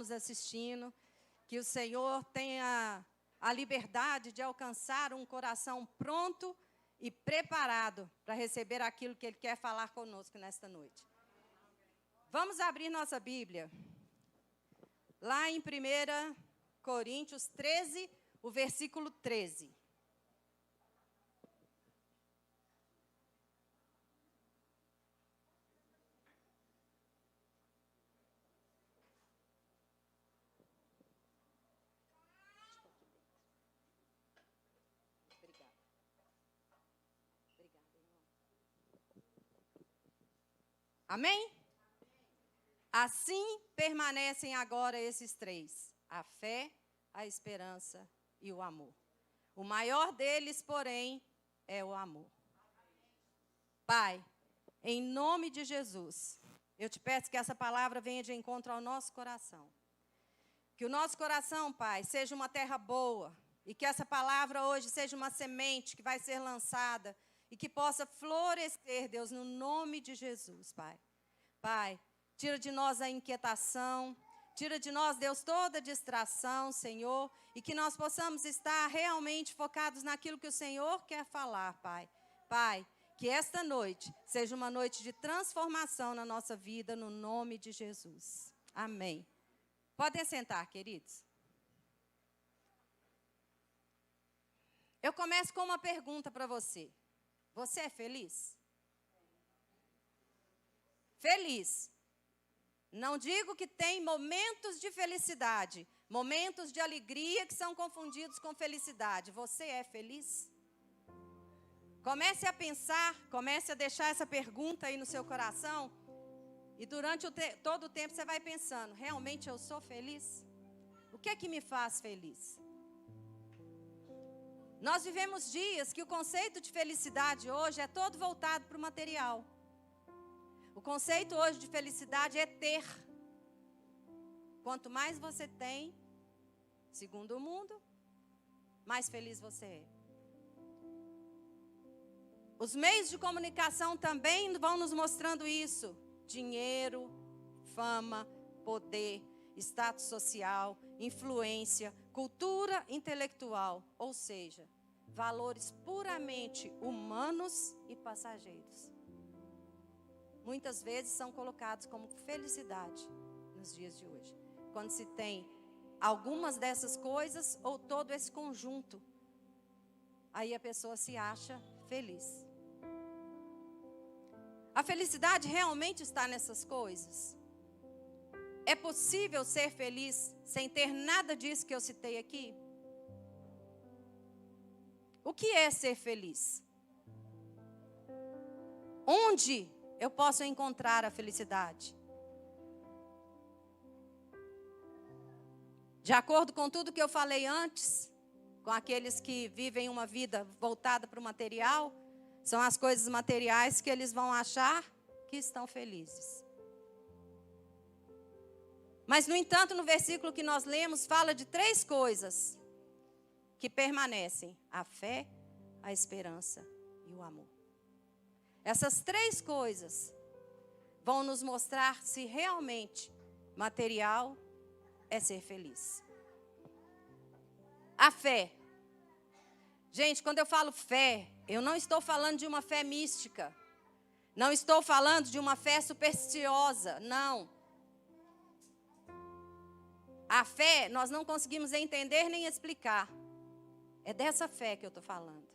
nos assistindo, que o Senhor tenha a liberdade de alcançar um coração pronto e preparado para receber aquilo que Ele quer falar conosco nesta noite. Vamos abrir nossa Bíblia, lá em 1 Coríntios 13, o versículo 13. Amém? Assim permanecem agora esses três: a fé, a esperança e o amor. O maior deles, porém, é o amor. Pai, em nome de Jesus, eu te peço que essa palavra venha de encontro ao nosso coração. Que o nosso coração, Pai, seja uma terra boa e que essa palavra hoje seja uma semente que vai ser lançada e que possa florescer, Deus, no nome de Jesus, Pai. Pai, tira de nós a inquietação, tira de nós, Deus, toda distração, Senhor, e que nós possamos estar realmente focados naquilo que o Senhor quer falar, Pai. Pai, que esta noite seja uma noite de transformação na nossa vida, no nome de Jesus. Amém. Podem sentar, queridos. Eu começo com uma pergunta para você. Você é feliz? Feliz. Não digo que tem momentos de felicidade, momentos de alegria que são confundidos com felicidade. Você é feliz? Comece a pensar, comece a deixar essa pergunta aí no seu coração. E durante todo o tempo você vai pensando: realmente eu sou feliz? O que é que me faz feliz? Nós vivemos dias que o conceito de felicidade hoje é todo voltado para o material. O conceito hoje de felicidade é ter. Quanto mais você tem, segundo o mundo, mais feliz você é. Os meios de comunicação também vão nos mostrando isso. Dinheiro, fama, poder, status social, influência, cultura intelectual, ou seja, valores puramente humanos e passageiros. Muitas vezes são colocados como felicidade nos dias de hoje, quando se tem algumas dessas coisas ou todo esse conjunto, aí a pessoa se acha feliz. A felicidade realmente está nessas coisas? É possível ser feliz sem ter nada disso que eu citei aqui? O que é ser feliz? Onde eu posso encontrar a felicidade? De acordo com tudo que eu falei antes, com aqueles que vivem uma vida voltada para o material, são as coisas materiais que eles vão achar que estão felizes. Mas, no entanto, no versículo que nós lemos, fala de três coisas que permanecem: a fé, a esperança e o amor. Essas três coisas vão nos mostrar se realmente material é ser feliz. A fé. Gente, quando eu falo fé, eu não estou falando de uma fé mística. Não estou falando de uma fé supersticiosa, não. A fé nós não conseguimos entender nem explicar. É dessa fé que eu estou falando.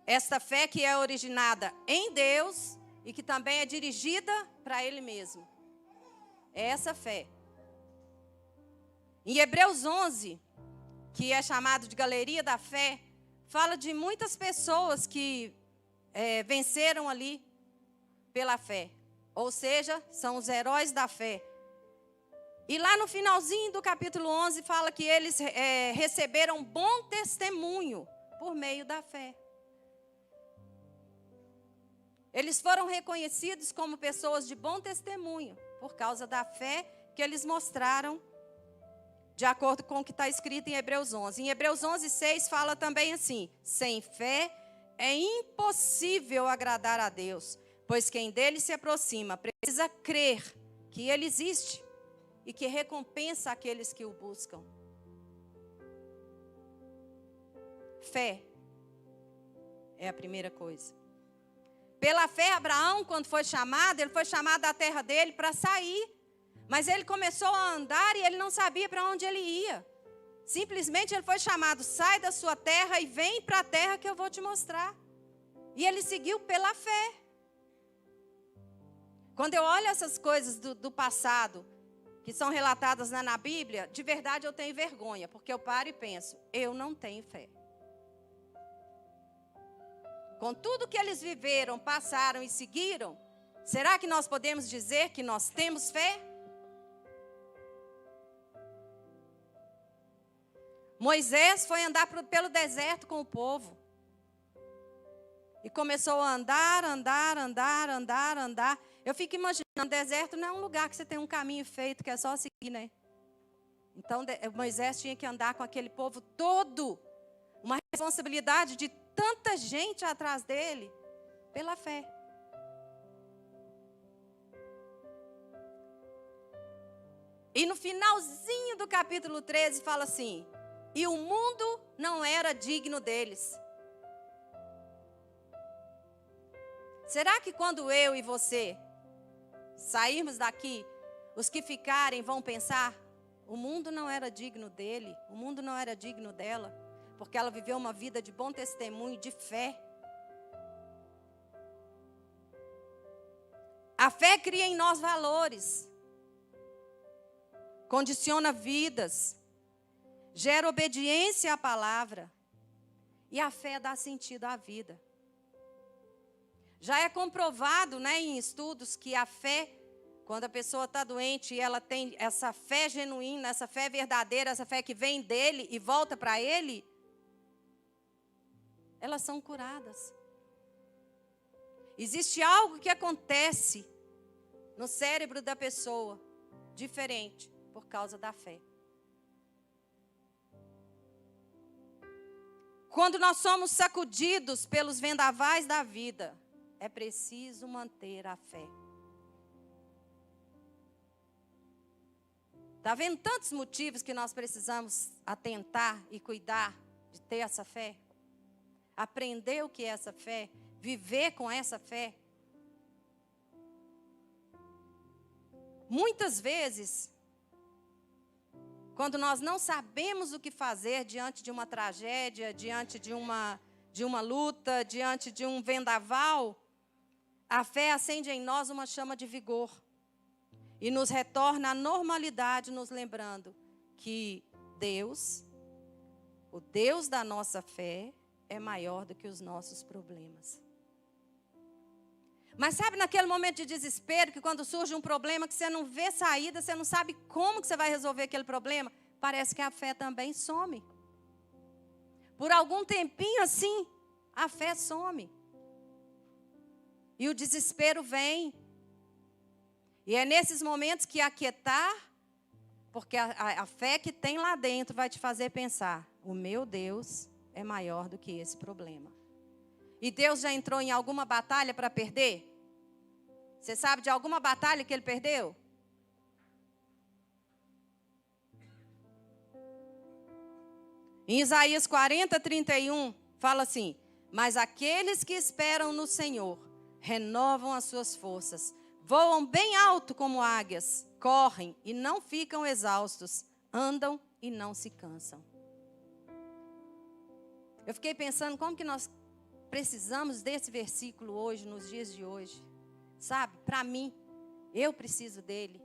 Esta fé que é originada em Deus e que também é dirigida para Ele mesmo. É essa fé. Em Hebreus 11, que é chamado de Galeria da Fé, fala de muitas pessoas que venceram ali pela fé. Ou seja, são os heróis da fé. E lá no finalzinho do capítulo 11 fala que eles receberam bom testemunho por meio da fé. Eles foram reconhecidos como pessoas de bom testemunho por causa da fé que eles mostraram, de acordo com o que está escrito em Hebreus 11. Em Hebreus 11, 6 fala também assim: sem fé é impossível agradar a Deus, pois quem dele se aproxima precisa crer que Ele existe e que recompensa aqueles que o buscam. Fé é a primeira coisa. Pela fé, Abraão, quando foi chamado, ele foi chamado da terra dele para sair. Mas ele começou a andar e ele não sabia para onde ele ia. Simplesmente ele foi chamado, sai da sua terra e vem para a terra que eu vou te mostrar. E ele seguiu pela fé. Quando eu olho essas coisas do passado, que são relatadas na Bíblia, de verdade eu tenho vergonha, porque eu paro e penso, eu não tenho fé. Com tudo que eles viveram, passaram e seguiram, será que nós podemos dizer que nós temos fé? Moisés foi andar pelo deserto com o povo. E começou a andar. Eu fico imaginando, o deserto não é um lugar que você tem um caminho feito, que é só seguir, né? Então, Moisés tinha que andar com aquele povo todo. Uma responsabilidade de tanta gente atrás dele, pela fé. E no finalzinho do capítulo 13 fala assim, e o mundo não era digno deles. Será que quando eu e você sairmos daqui, os que ficarem vão pensar, o mundo não era digno dele, o mundo não era digno dela, porque ela viveu uma vida de bom testemunho, de fé. A fé cria em nós valores, condiciona vidas, gera obediência à palavra, e a fé dá sentido à vida. Já é comprovado, né, em estudos que a fé, quando a pessoa está doente e ela tem essa fé genuína, essa fé verdadeira, essa fé que vem dele e volta para ele, elas são curadas. Existe algo que acontece no cérebro da pessoa, diferente, por causa da fé. Quando nós somos sacudidos pelos vendavais da vida, é preciso manter a fé. Está vendo tantos motivos que nós precisamos atentar e cuidar de ter essa fé? Aprender o que é essa fé, viver com essa fé. Muitas vezes, quando nós não sabemos o que fazer diante de uma tragédia, diante de uma luta, diante de um vendaval, a fé acende em nós uma chama de vigor e nos retorna à normalidade, nos lembrando que Deus, o Deus da nossa fé, é maior do que os nossos problemas. Mas sabe naquele momento de desespero, que quando surge um problema que você não vê saída, você não sabe como que você vai resolver aquele problema, parece que a fé também some. Por algum tempinho assim, a fé some. E o desespero vem. E é nesses momentos que aquietar, porque a fé que tem lá dentro vai te fazer pensar, o meu Deus é maior do que esse problema. E Deus já entrou em alguma batalha para perder? Você sabe de alguma batalha que ele perdeu? Em Isaías 40:31, fala assim, mas aqueles que esperam no Senhor, renovam as suas forças, voam bem alto como águias, correm e não ficam exaustos, andam e não se cansam. Eu fiquei pensando como que nós precisamos desse versículo hoje, nos dias de hoje. Sabe, para mim, eu preciso dele.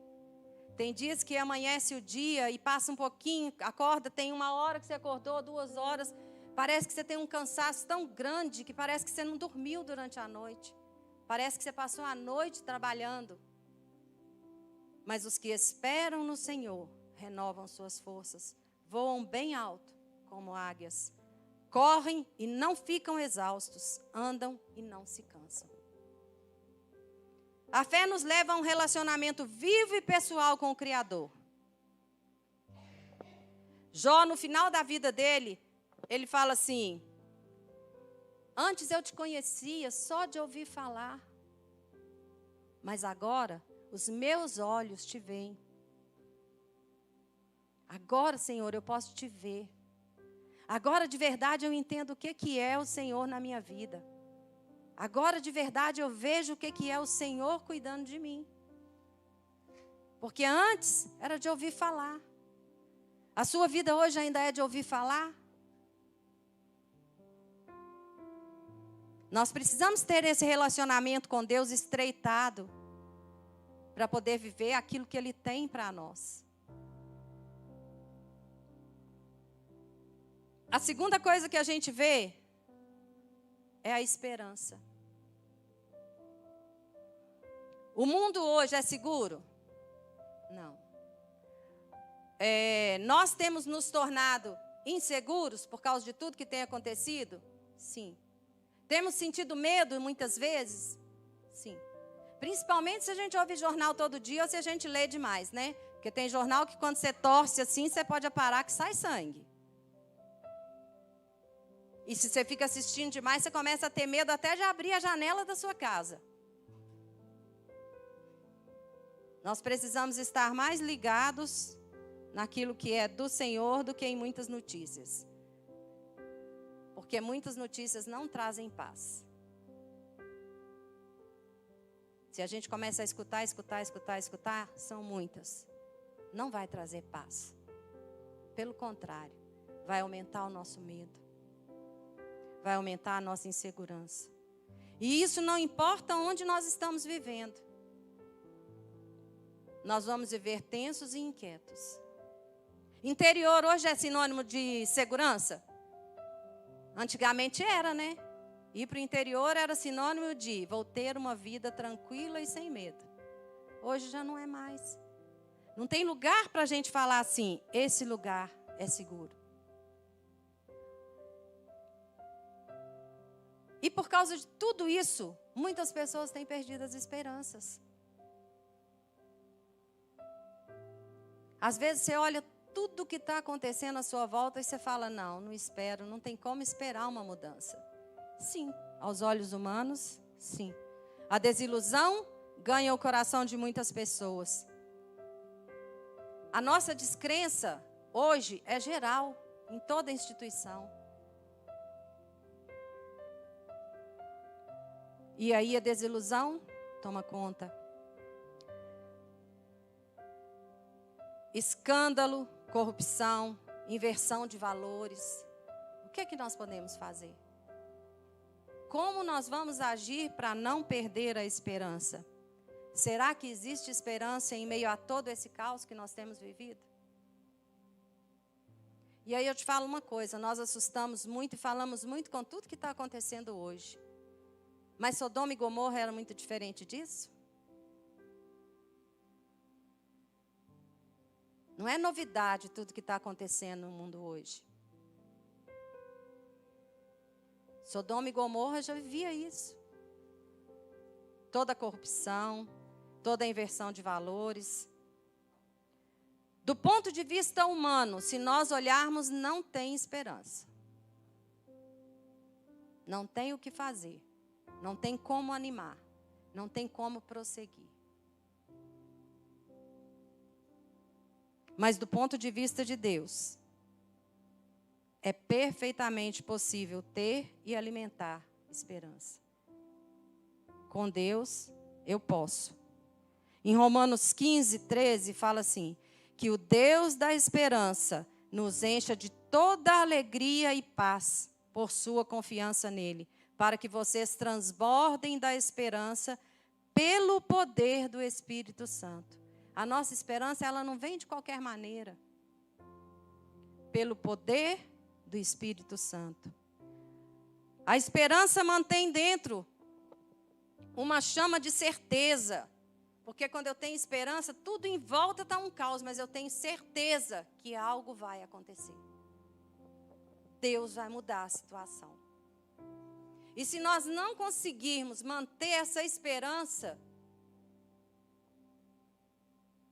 Tem dias que amanhece o dia e passa um pouquinho, acorda, tem 1 hora que você acordou, 2 horas, parece que você tem um cansaço tão grande que parece que você não dormiu durante a noite. Parece que você passou a noite trabalhando. Mas os que esperam no Senhor renovam suas forças, voam bem alto como águias, correm e não ficam exaustos, andam e não se cansam. A fé nos leva a um relacionamento vivo e pessoal com o Criador. Jó, no final da vida dele, ele fala assim, antes eu te conhecia só de ouvir falar, mas agora Os meus olhos te veem. Agora, Senhor, eu posso te ver. Agora, de verdade, eu entendo o que é o Senhor na minha vida. Agora, de verdade, eu vejo o que é o Senhor cuidando de mim. Porque antes era de ouvir falar. A sua vida hoje ainda é de ouvir falar? Nós precisamos ter esse relacionamento com Deus estreitado para poder viver aquilo que Ele tem para nós. A segunda coisa que a gente vê é a esperança. O mundo hoje é seguro? Não. Nós temos nos tornado inseguros por causa de tudo que tem acontecido? Sim. Temos sentido medo muitas vezes? Sim. Principalmente se a gente ouve jornal todo dia ou se a gente lê demais, né? Porque tem jornal que quando você torce assim, você pode parar que sai sangue. E se você fica assistindo demais, você começa a ter medo até de abrir a janela da sua casa. Nós precisamos estar mais ligados naquilo que é do Senhor do que em muitas notícias. Porque muitas notícias não trazem paz. Se a gente começa a escutar, são muitas. Não vai trazer paz. Pelo contrário, vai aumentar o nosso medo. Vai aumentar a nossa insegurança. E isso não importa onde nós estamos vivendo. Nós vamos viver tensos e inquietos. Interior hoje é sinônimo de segurança? Antigamente era, né? Ir para o interior era sinônimo de vou ter uma vida tranquila e sem medo. Hoje já não é mais. Não tem lugar para a gente falar assim, esse lugar é seguro. E por causa de tudo isso, muitas pessoas têm perdido as esperanças. Às vezes você olha tudo o que está acontecendo à sua volta e você fala, não espero, não tem como esperar uma mudança. Sim, aos olhos humanos, sim. A desilusão ganha o coração de muitas pessoas. A nossa descrença hoje é geral, em toda a instituição. E aí a desilusão toma conta. Escândalo, corrupção, inversão de valores. O que é que nós podemos fazer? Como nós vamos agir para não perder a esperança? Será que existe esperança em meio a todo esse caos que nós temos vivido? E aí eu te falo uma coisa, nós assustamos muito e falamos muito com tudo que está acontecendo hoje. Mas Sodoma e Gomorra era muito diferente disso? Não é novidade tudo que está acontecendo no mundo hoje. Sodoma e Gomorra já vivia isso. Toda a corrupção, toda a inversão de valores. Do ponto de vista humano, se nós olharmos, não tem esperança. Não tem o que fazer. Não tem como animar. Não tem como prosseguir. Mas do ponto de vista de Deus, é perfeitamente possível ter e alimentar esperança. Com Deus, eu posso. Em Romanos 15, 13, fala assim, que o Deus da esperança nos encha de toda alegria e paz por sua confiança nele, para que vocês transbordem da esperança pelo poder do Espírito Santo. A nossa esperança, ela não vem de qualquer maneira. Pelo poder do Espírito Santo. A esperança mantém dentro uma chama de certeza. Porque quando eu tenho esperança, tudo em volta está um caos, mas eu tenho certeza que algo vai acontecer. Deus vai mudar a situação. E se nós não conseguirmos manter essa esperança,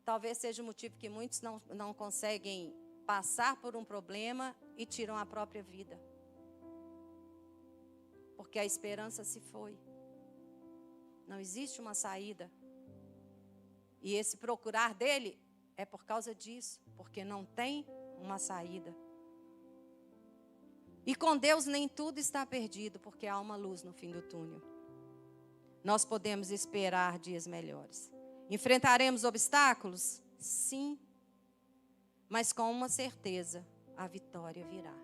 talvez seja o motivo que muitos não conseguem passar por um problema e tiram a própria vida. Porque a esperança se foi. Não existe uma saída. E esse procurar dele é por causa disso, porque não tem uma saída. E com Deus nem tudo está perdido, porque há uma luz no fim do túnel. Nós podemos esperar dias melhores. Enfrentaremos obstáculos? Sim. Mas com uma certeza, a vitória virá.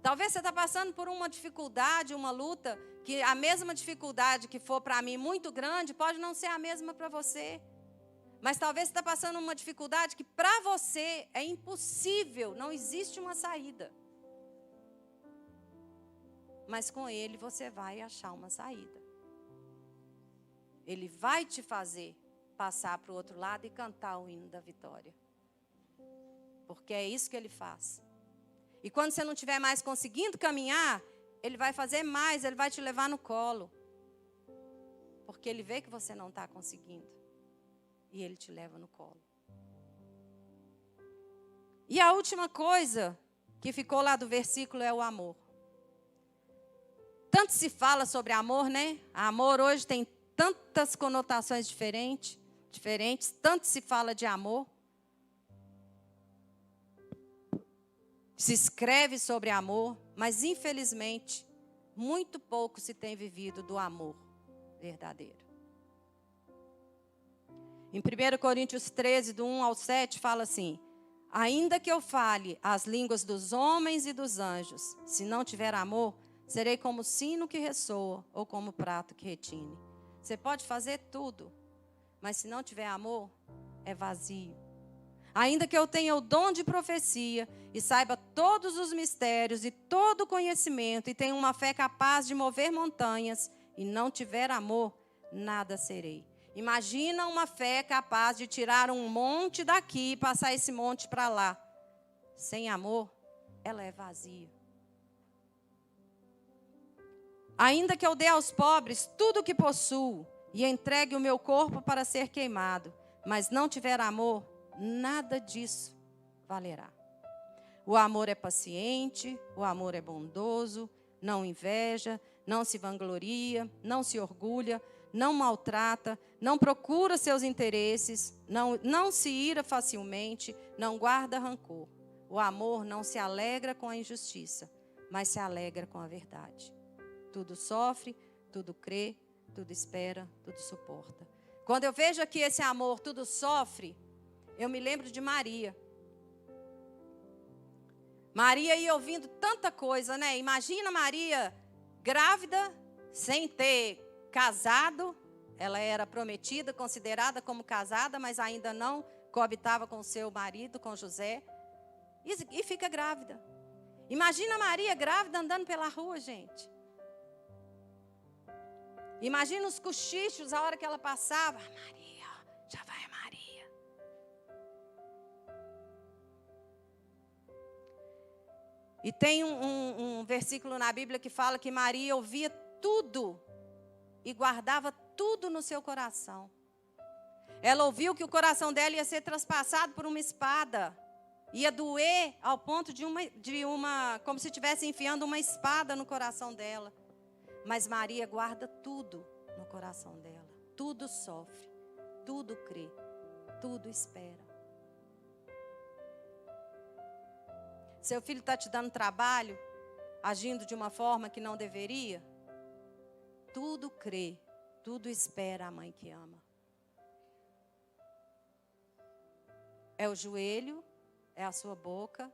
Talvez você está passando por uma dificuldade, uma luta, que a mesma dificuldade que for para mim muito grande, pode não ser a mesma para você. Mas talvez você está passando uma dificuldade que para você é impossível, não existe uma saída. Mas com Ele você vai achar uma saída. Ele vai te fazer passar para o outro lado e cantar o hino da vitória. Porque é isso que Ele faz. E quando você não estiver mais conseguindo caminhar, Ele vai fazer mais, Ele vai te levar no colo. Porque Ele vê que você não está conseguindo. E Ele te leva no colo. E a última coisa que ficou lá do versículo é o amor. Tanto se fala sobre amor, né? Amor hoje tem tantas conotações diferentes. Tanto se fala de amor. Se escreve sobre amor, mas infelizmente, muito pouco se tem vivido do amor verdadeiro. Em 1 Coríntios 13, do 1 ao 7, fala assim: ainda que eu fale as línguas dos homens e dos anjos, se não tiver amor, serei como sino que ressoa ou como prato que retine. Você pode fazer tudo, mas se não tiver amor, é vazio. Ainda que eu tenha o dom de profecia e saiba todos os mistérios e todo o conhecimento e tenha uma fé capaz de mover montanhas e não tiver amor, nada serei. Imagina uma fé capaz de tirar um monte daqui e passar esse monte para lá. Sem amor, ela é vazia. Ainda que eu dê aos pobres tudo o que possuo e entregue o meu corpo para ser queimado, mas não tiver amor, nada disso valerá. O amor é paciente, o amor é bondoso, não inveja, não se vangloria, não se orgulha, não maltrata, não procura seus interesses, não se ira facilmente, não guarda rancor. O amor não se alegra com a injustiça, mas se alegra com a verdade. Tudo sofre, tudo crê, tudo espera, tudo suporta. Quando eu vejo aqui esse amor, tudo sofre, eu me lembro de Maria. Maria ia ouvindo tanta coisa, né? Imagina Maria grávida, sem ter casado. Ela era prometida, considerada como casada, mas ainda não coabitava com seu marido, com José. E fica grávida. Imagina Maria grávida andando pela rua, gente. Imagina os cochichos, a hora que ela passava. Maria, já vai Maria. E tem um versículo na Bíblia que fala que Maria ouvia tudo e guardava tudo no seu coração. Ela ouviu que o coração dela ia ser traspassado por uma espada. Ia doer ao ponto de uma como se estivesse enfiando uma espada no coração dela. Mas Maria guarda tudo no coração dela. Tudo sofre, tudo crê, tudo espera. Seu filho está te dando trabalho, agindo de uma forma que não deveria? Tudo crê, tudo espera a mãe que ama. É o joelho, é a sua boca,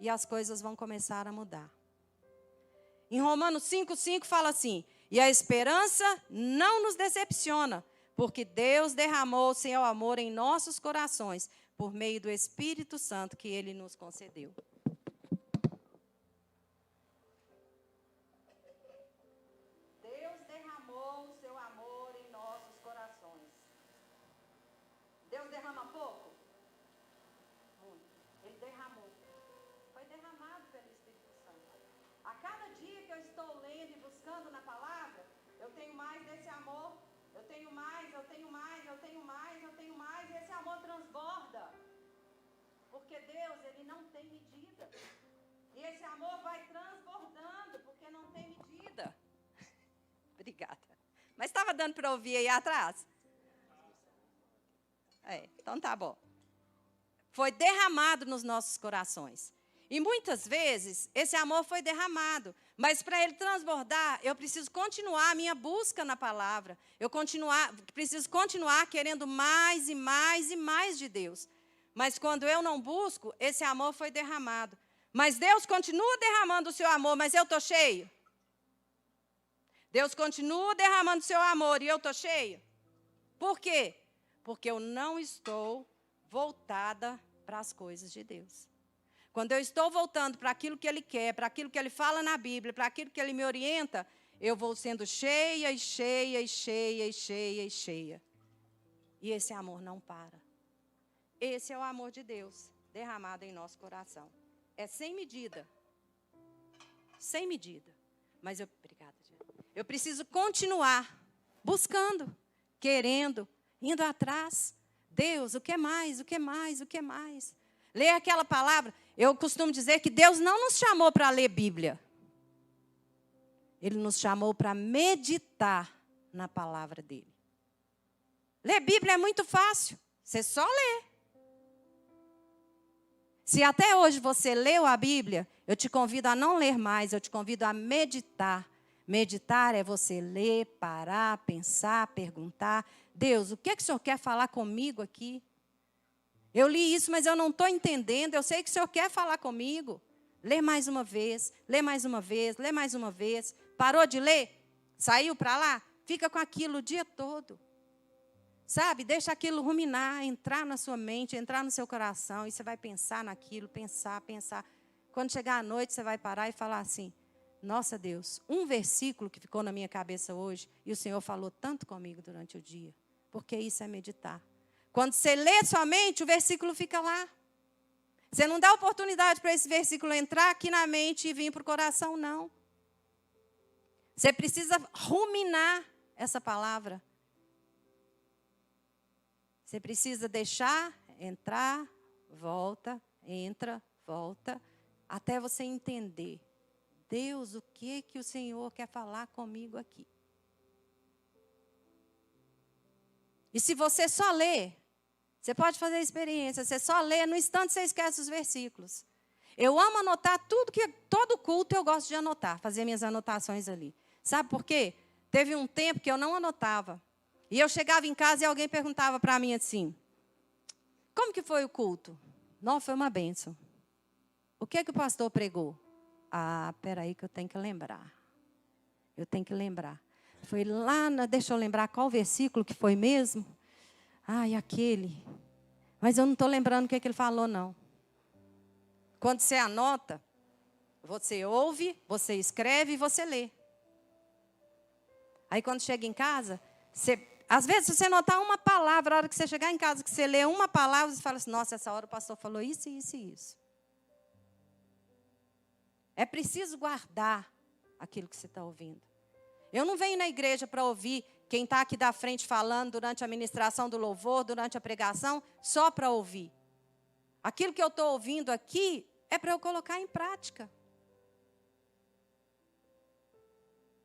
e as coisas vão começar a mudar. Em Romanos 5,5 fala assim: e a esperança não nos decepciona, porque Deus derramou o seu amor em nossos corações, por meio do Espírito Santo que Ele nos concedeu. Deus derramou o seu amor em nossos corações. Deus derrama pouco? Muito. Ele derramou. Foi derramado pelo Espírito Santo. A cada dia que eu estou lendo e buscando na palavra, eu tenho mais desse amor. Eu tenho mais, eu tenho mais, eu tenho mais, eu tenho mais. E esse amor transborda. Porque Deus, Ele não tem medida. E esse amor vai transbordando, porque não tem medida. Obrigada. Mas estava dando para ouvir aí atrás? Então tá bom. Foi derramado nos nossos corações. E muitas vezes, esse amor foi derramado. Mas para ele transbordar, eu preciso continuar a minha busca na palavra. Preciso continuar querendo mais e mais e mais de Deus. Mas quando eu não busco, esse amor foi derramado. Mas Deus continua derramando o seu amor, mas eu estou cheio? Deus continua derramando o seu amor e eu estou cheio? Por quê? Porque eu não estou voltada para as coisas de Deus. Quando eu estou voltando para aquilo que Ele quer, para aquilo que Ele fala na Bíblia, para aquilo que Ele me orienta, eu vou sendo cheia e cheia e cheia e cheia e cheia. E esse amor não para. Esse é o amor de Deus derramado em nosso coração. É sem medida. Sem medida. Mas obrigada, gente. Eu preciso continuar buscando, querendo, indo atrás. Deus, o que mais? O que mais? O que mais? Ler aquela palavra. Eu costumo dizer que Deus não nos chamou para ler Bíblia. Ele nos chamou para meditar na palavra dele. Ler Bíblia é muito fácil. Você só lê. Se até hoje você leu a Bíblia, eu te convido a não ler mais, eu te convido a meditar. Meditar é você ler, parar, pensar, perguntar. Deus, o que o Senhor quer falar comigo aqui? Eu li isso, mas eu não estou entendendo. Eu sei que o Senhor quer falar comigo. Lê mais uma vez, lê mais uma vez, lê mais uma vez. Parou de ler? Saiu para lá? Fica com aquilo o dia todo. Sabe? Deixa aquilo ruminar, entrar na sua mente, entrar no seu coração. E você vai pensar naquilo, pensar. Quando chegar à noite, você vai parar e falar assim: nossa Deus, um versículo que ficou na minha cabeça hoje, e o Senhor falou tanto comigo durante o dia. Porque isso é meditar. Quando você lê somente, o versículo fica lá. Você não dá oportunidade para esse versículo entrar aqui na mente e vir para o coração, não. Você precisa ruminar essa palavra. Você precisa deixar entrar, volta, entra, volta, até você entender. Deus, o que o Senhor quer falar comigo aqui? E se você só lê, você pode fazer a experiência, você só lê, no instante você esquece os versículos. Eu amo anotar todo culto eu gosto de anotar, fazer minhas anotações ali. Sabe por quê? Teve um tempo que eu não anotava. E eu chegava em casa e alguém perguntava para mim assim: como que foi o culto? Não, foi uma bênção. O que o pastor pregou? Ah, peraí que eu tenho que lembrar. Foi lá, deixa eu lembrar qual versículo que foi mesmo. Ai, aquele. Mas eu não estou lembrando o que ele falou, não. Quando você anota, você ouve, você escreve e você lê. Aí quando chega em casa, às vezes se você anotar uma palavra, a hora que você chegar em casa, que você lê uma palavra, você fala assim: nossa, essa hora o pastor falou isso, isso e isso. É preciso guardar aquilo que você está ouvindo. Eu não venho na igreja para ouvir quem está aqui da frente falando durante a ministração do louvor, durante a pregação, só para ouvir. Aquilo que eu estou ouvindo aqui é para eu colocar em prática.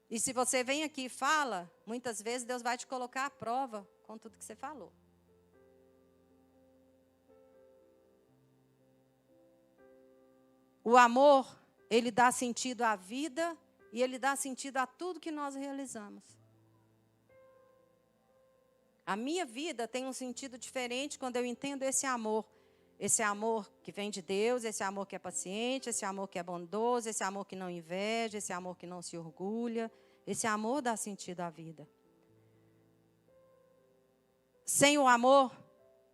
E se você vem aqui e fala, muitas vezes Deus vai te colocar à prova com tudo que você falou. O amor, ele dá sentido à vida e ele dá sentido a tudo que nós realizamos. A minha vida tem um sentido diferente quando eu entendo esse amor. Esse amor que vem de Deus, esse amor que é paciente, esse amor que é bondoso, esse amor que não inveja, esse amor que não se orgulha. Esse amor dá sentido à vida. Sem o amor,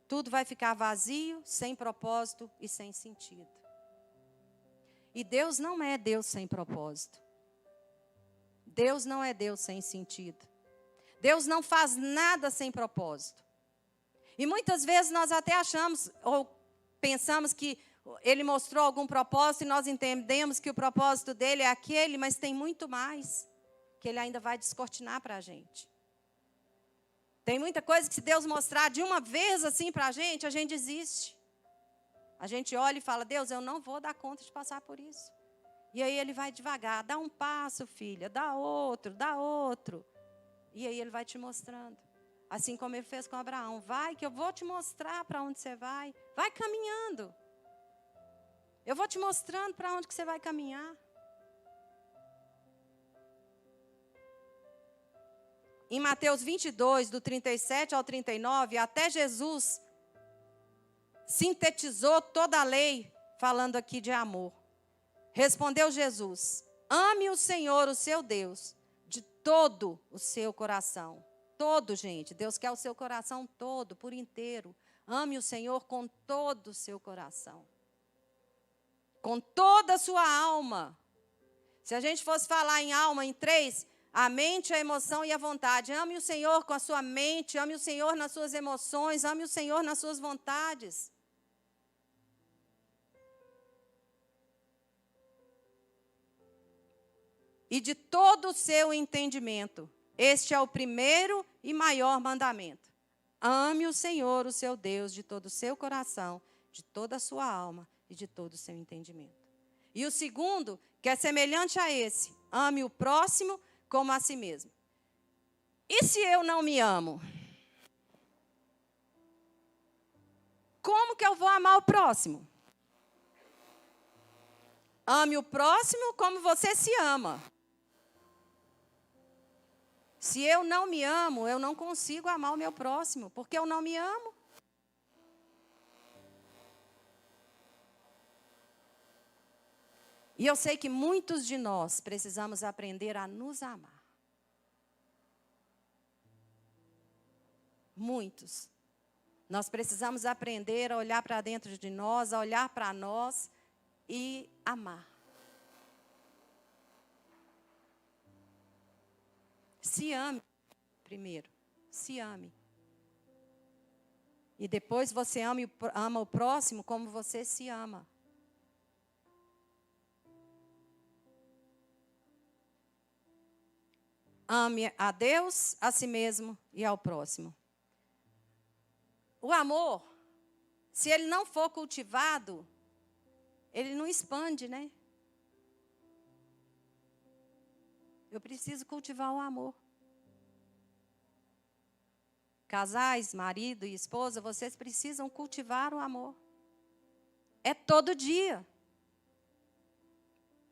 tudo vai ficar vazio, sem propósito e sem sentido. E Deus não é Deus sem propósito. Deus não é Deus sem sentido. Deus não faz nada sem propósito. E muitas vezes nós até achamos, ou pensamos que Ele mostrou algum propósito e nós entendemos que o propósito dele é aquele, mas tem muito mais que Ele ainda vai descortinar para a gente. Tem muita coisa que se Deus mostrar de uma vez assim para a gente desiste. A gente olha e fala: Deus, eu não vou dar conta de passar por isso. E aí Ele vai devagar, dá um passo, filha, dá outro. E aí Ele vai te mostrando. Assim como ele fez com Abraão. Vai que eu vou te mostrar para onde você vai. Vai caminhando. Eu vou te mostrando para onde que você vai caminhar. Em Mateus 22, do 37 ao 39, até Jesus sintetizou toda a lei, falando aqui de amor. Respondeu Jesus: ame o Senhor, o seu Deus, de todo o seu coração. Todo, gente. Deus quer o seu coração todo, por inteiro. Ame o Senhor com todo o seu coração. Com toda a sua alma. Se a gente fosse falar em alma em 3, a mente, a emoção e a vontade. Ame o Senhor com a sua mente, ame o Senhor nas suas emoções, ame o Senhor nas suas vontades. E de todo o seu entendimento. Este é o primeiro e maior mandamento. Ame o Senhor, o seu Deus, de todo o seu coração, de toda a sua alma e de todo o seu entendimento. E o segundo, que é semelhante a esse, ame o próximo como a si mesmo. E se eu não me amo? Como que eu vou amar o próximo? Ame o próximo como você se ama. Se eu não me amo, eu não consigo amar o meu próximo, porque eu não me amo. E eu sei que muitos de nós precisamos aprender a nos amar. Muitos. Nós precisamos aprender a olhar para dentro de nós, a olhar para nós e amar. Se ame primeiro. Se ame. E depois você ama o próximo como você se ama. Ame a Deus, a si mesmo e ao próximo. O amor, se ele não for cultivado, ele não expande, né? Eu preciso cultivar o amor. Casais, marido e esposa, vocês precisam cultivar o amor. É todo dia.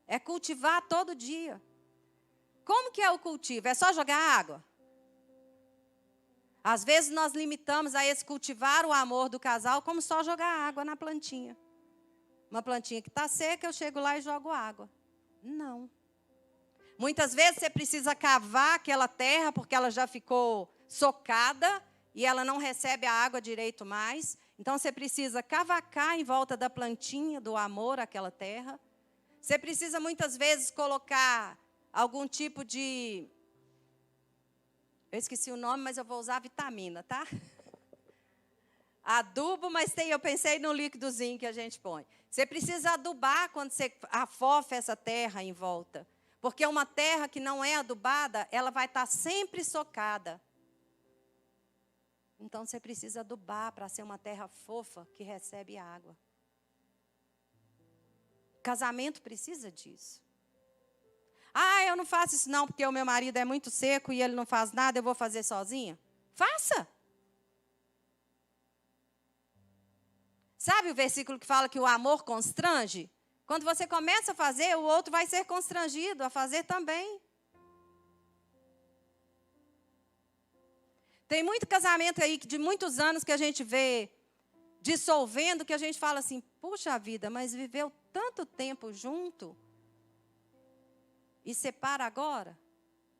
É cultivar todo dia. Como que é o cultivo? É só jogar água? Às vezes nós limitamos a esse cultivar o amor do casal como só jogar água na plantinha. Uma plantinha que está seca, eu chego lá e jogo água. Não. Muitas vezes você precisa cavar aquela terra porque ela já ficou socada e ela não recebe a água direito mais. Então você precisa cavacar em volta da plantinha do amor àquela terra. Você precisa muitas vezes colocar algum tipo de... Eu esqueci o nome, mas eu vou usar vitamina, tá? Adubo, mas eu pensei no líquidozinho que a gente põe. Você precisa adubar quando você afofa essa terra em volta. Porque uma terra que não é adubada, ela vai estar sempre socada. Então você precisa adubar para ser uma terra fofa que recebe água. Casamento precisa disso. Ah, eu não faço isso não, porque o meu marido é muito seco e ele não faz nada, eu vou fazer sozinha? Faça! Sabe o versículo que fala que o amor constrange? Quando você começa a fazer, o outro vai ser constrangido a fazer também. Tem muito casamento aí de muitos anos que a gente vê dissolvendo, que a gente fala assim, puxa vida, mas viveu tanto tempo junto e separa agora?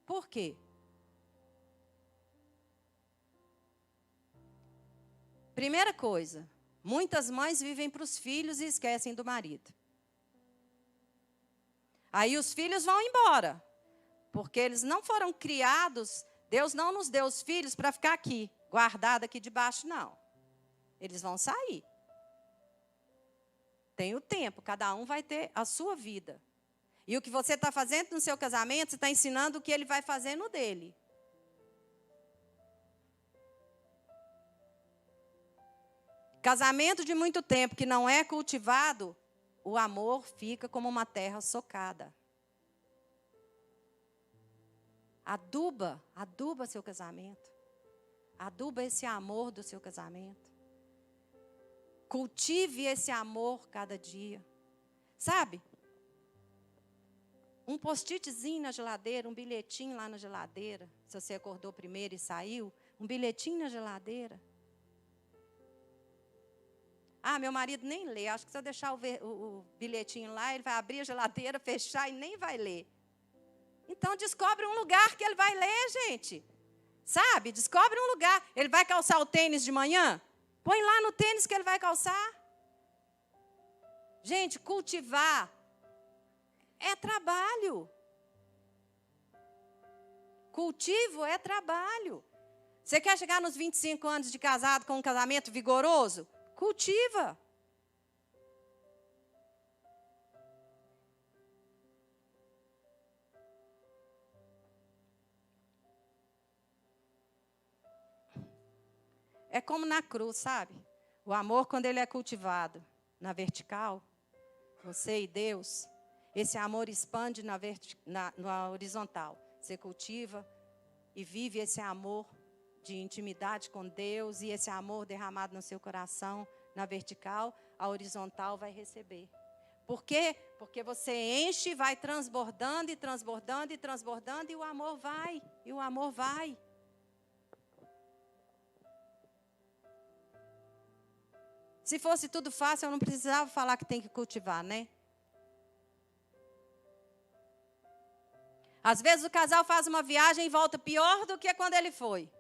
Por quê? Primeira coisa, muitas mães vivem para os filhos e esquecem do marido. Aí os filhos vão embora, porque eles não foram criados, Deus não nos deu os filhos para ficar aqui, guardado aqui debaixo, não. Eles vão sair. Tem o tempo, cada um vai ter a sua vida. E o que você está fazendo no seu casamento, você está ensinando o que ele vai fazer no dele. Casamento de muito tempo que não é cultivado, o amor fica como uma terra socada. Aduba seu casamento. Aduba esse amor do seu casamento. Cultive esse amor cada dia. Sabe? Um post-itzinho na geladeira, um bilhetinho lá na geladeira. Se você acordou primeiro e saiu, um bilhetinho na geladeira. Ah, meu marido nem lê. Acho que se eu deixar o bilhetinho lá, ele vai abrir a geladeira, fechar e nem vai ler. Então, descobre um lugar que ele vai ler, gente. Sabe? Descobre um lugar. Ele vai calçar o tênis de manhã? Põe lá no tênis que ele vai calçar. Gente, cultivar é trabalho. Cultivo é trabalho. Você quer chegar nos 25 anos de casado com um casamento vigoroso? Cultiva. É como na cruz, sabe? O amor, quando ele é cultivado na vertical, você e Deus, esse amor expande na horizontal. Você cultiva e vive esse amor de intimidade com Deus e esse amor derramado no seu coração na vertical, a horizontal vai receber. Por quê? Porque você enche, vai transbordando e transbordando e transbordando e o amor vai, e o amor vai. Se fosse tudo fácil, eu não precisava falar que tem que cultivar, né? Às vezes o casal faz uma viagem e volta pior do que quando ele foi.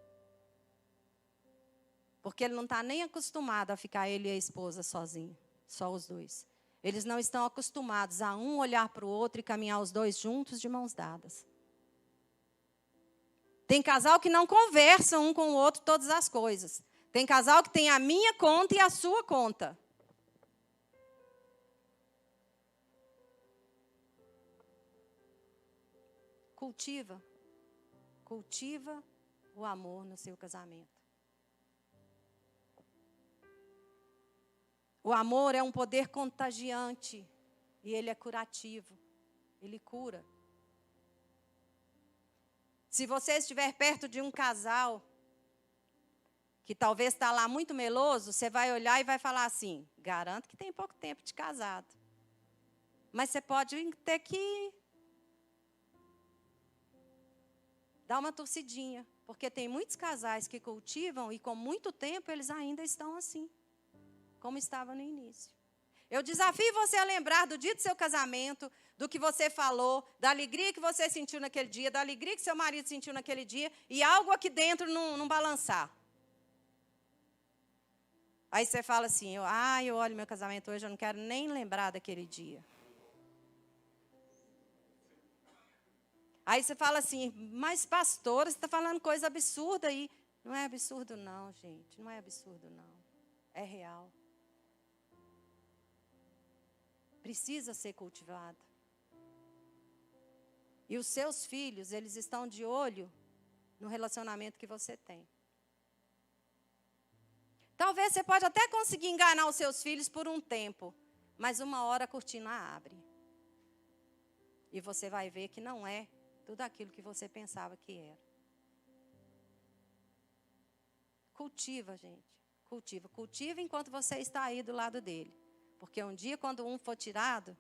Porque ele não está nem acostumado a ficar ele e a esposa sozinhos, só os dois. Eles não estão acostumados a um olhar para o outro e caminhar os dois juntos de mãos dadas. Tem casal que não conversa um com o outro todas as coisas. Tem casal que tem a minha conta e a sua conta. Cultiva o amor no seu casamento. O amor é um poder contagiante e ele é curativo. Ele cura. Se você estiver perto de um casal que talvez está lá muito meloso, você vai olhar e vai falar assim, garanto que tem pouco tempo de casado. Mas você pode ter que dar uma torcidinha, porque tem muitos casais que cultivam e com muito tempo eles ainda estão assim, como estava no início. Eu desafio você a lembrar do dia do seu casamento, do que você falou, da alegria que você sentiu naquele dia, da alegria que seu marido sentiu naquele dia, e algo aqui dentro não balançar. Aí você fala assim, eu olho meu casamento hoje, eu não quero nem lembrar daquele dia. Aí você fala assim, mas pastora, você está falando coisa absurda aí. Não é absurdo não, gente, não é absurdo não. É real. Precisa ser cultivado. E os seus filhos, eles estão de olho no relacionamento que você tem. Talvez você pode até conseguir enganar os seus filhos por um tempo, mas uma hora a cortina abre. E você vai ver que não é tudo aquilo que você pensava que era. Cultiva, gente. Cultiva. Cultiva enquanto você está aí do lado dele. Porque um dia, quando um for tirado,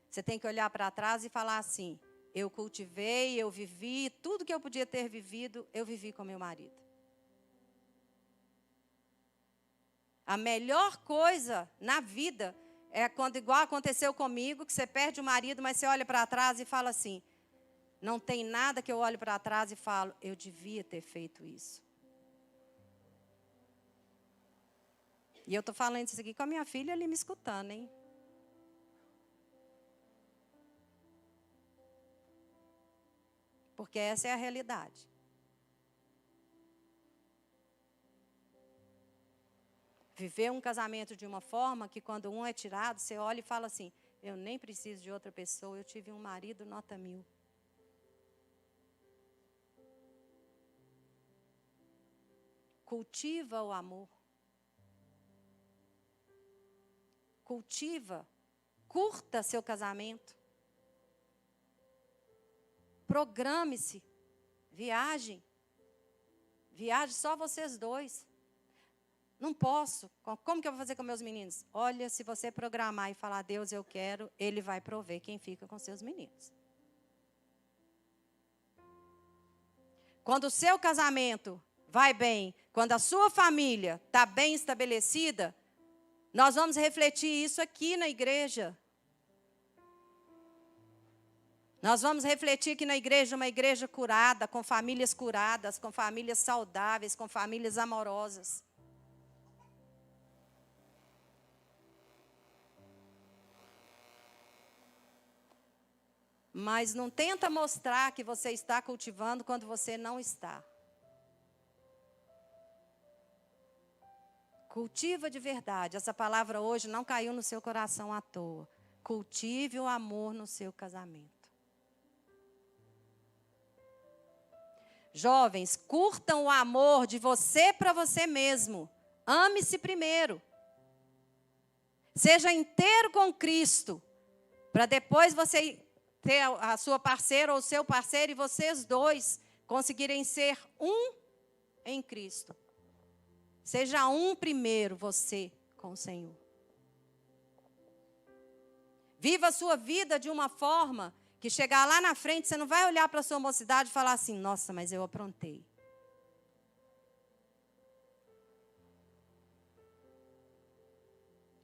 você tem que olhar para trás e falar assim, eu cultivei, eu vivi, tudo que eu podia ter vivido, eu vivi com meu marido. A melhor coisa na vida é quando, igual aconteceu comigo, que você perde o marido, mas você olha para trás e fala assim, não tem nada que eu olho para trás e falo, eu devia ter feito isso. E eu estou falando isso aqui com a minha filha ali me escutando, hein? Porque essa é a realidade. Viver um casamento de uma forma que quando um é tirado, você olha e fala assim, eu nem preciso de outra pessoa, eu tive um marido nota 1000. Cultiva o amor. Cultiva, curta seu casamento. Programe-se, viagem. Viaje só vocês dois. Não posso. Como que eu vou fazer com meus meninos? Olha, se você programar e falar, Deus, eu quero, Ele vai prover quem fica com seus meninos. Quando o seu casamento vai bem, quando a sua família está bem estabelecida, nós vamos refletir isso aqui na igreja. Nós vamos refletir aqui na igreja, uma igreja curada, com famílias curadas, com famílias saudáveis, com famílias amorosas. Mas não tenta mostrar que você está cultivando quando você não está. Cultiva de verdade. Essa palavra hoje não caiu no seu coração à toa. Cultive o amor no seu casamento. Jovens, curtam o amor de você para você mesmo. Ame-se primeiro. Seja inteiro com Cristo, para depois você ter a sua parceira ou o seu parceiro e vocês dois conseguirem ser um em Cristo. Seja um primeiro você com o Senhor. Viva a sua vida de uma forma que chegar lá na frente, você não vai olhar para a sua mocidade e falar assim, nossa, mas eu aprontei.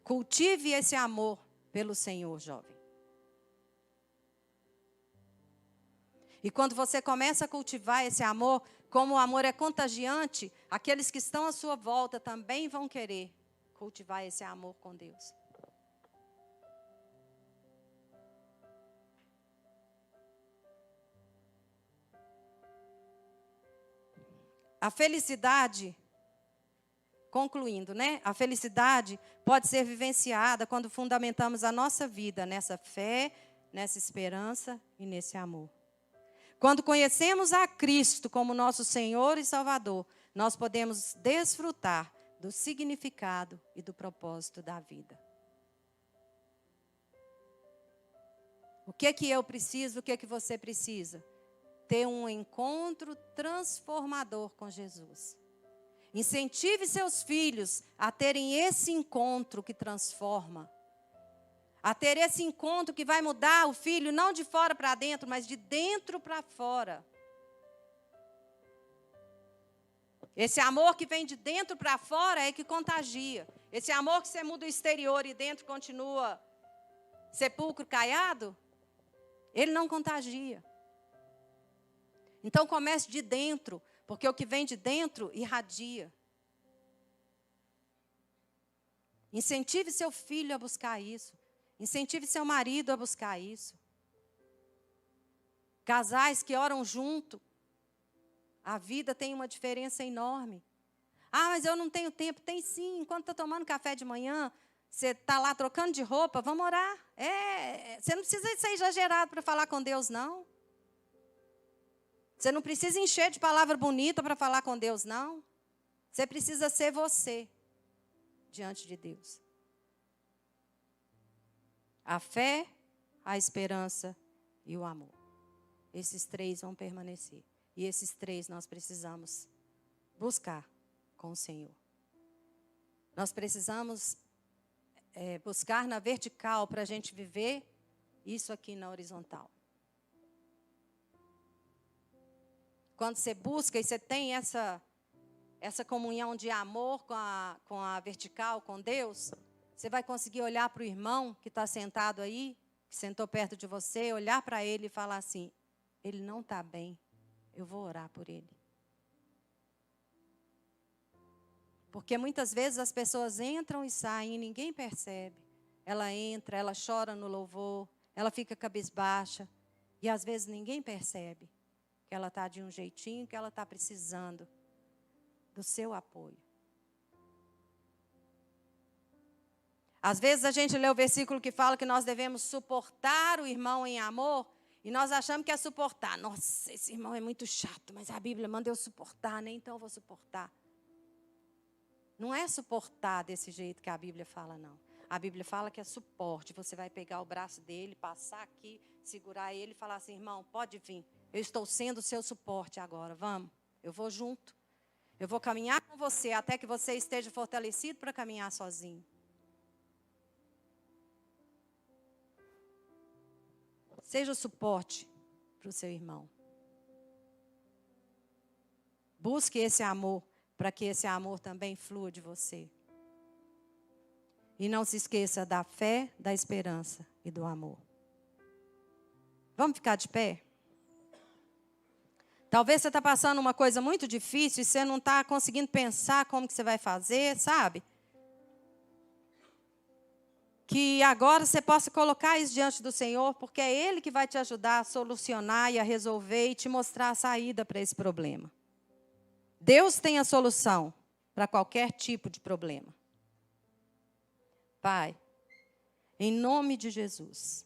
Cultive esse amor pelo Senhor, jovem. E quando você começa a cultivar esse amor, como o amor é contagiante, aqueles que estão à sua volta também vão querer cultivar esse amor com Deus. A felicidade, concluindo, né? A felicidade pode ser vivenciada quando fundamentamos a nossa vida nessa fé, nessa esperança e nesse amor. Quando conhecemos a Cristo como nosso Senhor e Salvador, nós podemos desfrutar do significado e do propósito da vida. O que é que eu preciso, o que é que você precisa? Ter um encontro transformador com Jesus. Incentive seus filhos a terem esse encontro que transforma. A ter esse encontro que vai mudar o filho não de fora para dentro, mas de dentro para fora. Esse amor que vem de dentro para fora é que contagia. Esse amor que você muda o exterior e dentro continua sepulcro caiado, ele não contagia. Então comece de dentro, porque o que vem de dentro irradia. Incentive seu filho a buscar isso. Incentive seu marido a buscar isso. Casais que oram junto, a vida tem uma diferença enorme. Ah, mas eu não tenho tempo. Tem sim, enquanto está tomando café de manhã, você está lá trocando de roupa, vamos orar. Você não precisa ser exagerado para falar com Deus, não. Você não precisa encher de palavra bonita para falar com Deus, não. Você precisa ser você diante de Deus. A fé, a esperança e o amor. Esses três vão permanecer. E esses três nós precisamos buscar com o Senhor. Nós precisamos buscar na vertical para a gente viver isso aqui na horizontal. Quando você busca e você tem essa comunhão de amor com a vertical, com Deus, você vai conseguir olhar para o irmão que está sentado aí, que sentou perto de você, olhar para ele e falar assim, ele não está bem, eu vou orar por ele. Porque muitas vezes as pessoas entram e saem e ninguém percebe. Ela entra, ela chora no louvor, ela fica cabisbaixa. E às vezes ninguém percebe que ela está de um jeitinho, que ela está precisando do seu apoio. Às vezes a gente lê o versículo que fala que nós devemos suportar o irmão em amor e nós achamos que é suportar. Nossa, esse irmão é muito chato, mas a Bíblia manda eu suportar, né? Então eu vou suportar. Não é suportar desse jeito que a Bíblia fala, não. A Bíblia fala que é suporte. Você vai pegar o braço dele, passar aqui, segurar ele e falar assim, irmão, pode vir. Eu estou sendo o seu suporte agora, vamos. Eu vou junto. Eu vou caminhar com você até que você esteja fortalecido para caminhar sozinho. Seja o suporte para o seu irmão. Busque esse amor, para que esse amor também flua de você. E não se esqueça da fé, da esperança e do amor. Vamos ficar de pé? Talvez você está passando uma coisa muito difícil e você não está conseguindo pensar como que você vai fazer, sabe? Que agora você possa colocar isso diante do Senhor, porque é Ele que vai te ajudar a solucionar e a resolver e te mostrar a saída para esse problema. Deus tem a solução para qualquer tipo de problema. Pai, em nome de Jesus,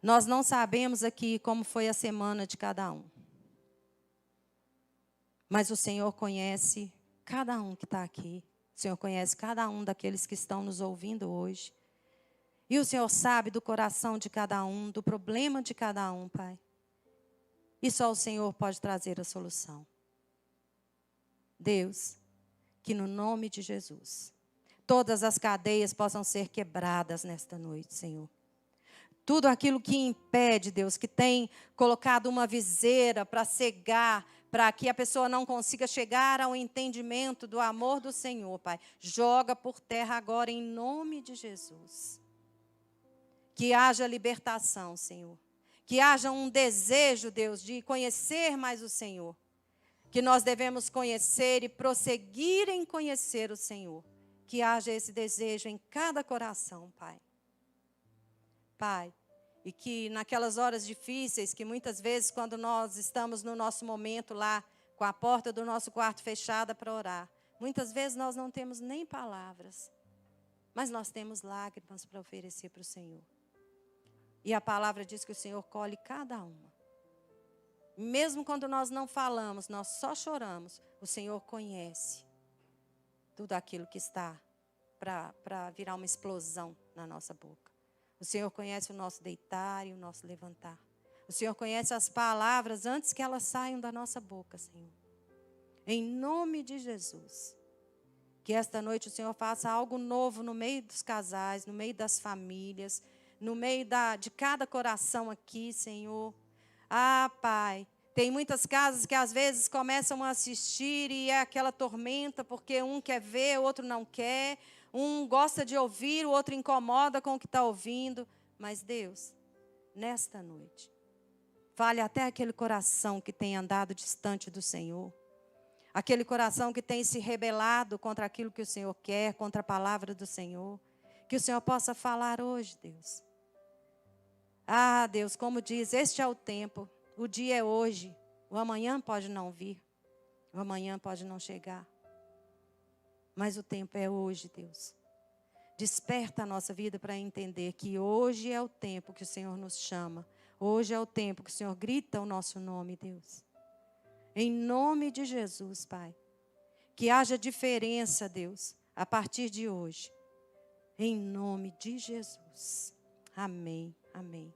nós não sabemos aqui como foi a semana de cada um. Mas o Senhor conhece cada um que está aqui. O Senhor conhece cada um daqueles que estão nos ouvindo hoje. E o Senhor sabe do coração de cada um, do problema de cada um, Pai. E só o Senhor pode trazer a solução. Deus, que no nome de Jesus, todas as cadeias possam ser quebradas nesta noite, Senhor. Tudo aquilo que impede, Deus, que tem colocado uma viseira para cegar, para que a pessoa não consiga chegar ao entendimento do amor do Senhor, Pai. Joga por terra agora em nome de Jesus. Que haja libertação, Senhor. Que haja um desejo, Deus, de conhecer mais o Senhor. Que nós devemos conhecer e prosseguir em conhecer o Senhor. Que haja esse desejo em cada coração, Pai. Pai, e que naquelas horas difíceis, que muitas vezes quando nós estamos no nosso momento lá, com a porta do nosso quarto fechada para orar, muitas vezes nós não temos nem palavras, mas nós temos lágrimas para oferecer para o Senhor. E a palavra diz que o Senhor colhe cada uma. Mesmo quando nós não falamos, nós só choramos, o Senhor conhece tudo aquilo que está para virar uma explosão na nossa boca. O Senhor conhece o nosso deitar e o nosso levantar. O Senhor conhece as palavras antes que elas saiam da nossa boca, Senhor. Em nome de Jesus. Que esta noite o Senhor faça algo novo no meio dos casais, no meio das famílias, no meio de cada coração aqui, Senhor. Ah, Pai, tem muitas casas que às vezes começam a assistir e é aquela tormenta, porque um quer ver, o outro não quer. Um gosta de ouvir, o outro incomoda com o que está ouvindo. Mas Deus, nesta noite, fale até aquele coração que tem andado distante do Senhor. Aquele coração que tem se rebelado contra aquilo que o Senhor quer, contra a palavra do Senhor. Que o Senhor possa falar hoje, Deus. Ah, Deus, como diz, este é o tempo. O dia é hoje. O amanhã pode não vir. O amanhã pode não chegar. Mas o tempo é hoje, Deus. Desperta a nossa vida para entender que hoje é o tempo que o Senhor nos chama. Hoje é o tempo que o Senhor grita o nosso nome, Deus. Em nome de Jesus, Pai. Que haja diferença, Deus, a partir de hoje. Em nome de Jesus. Amém, amém.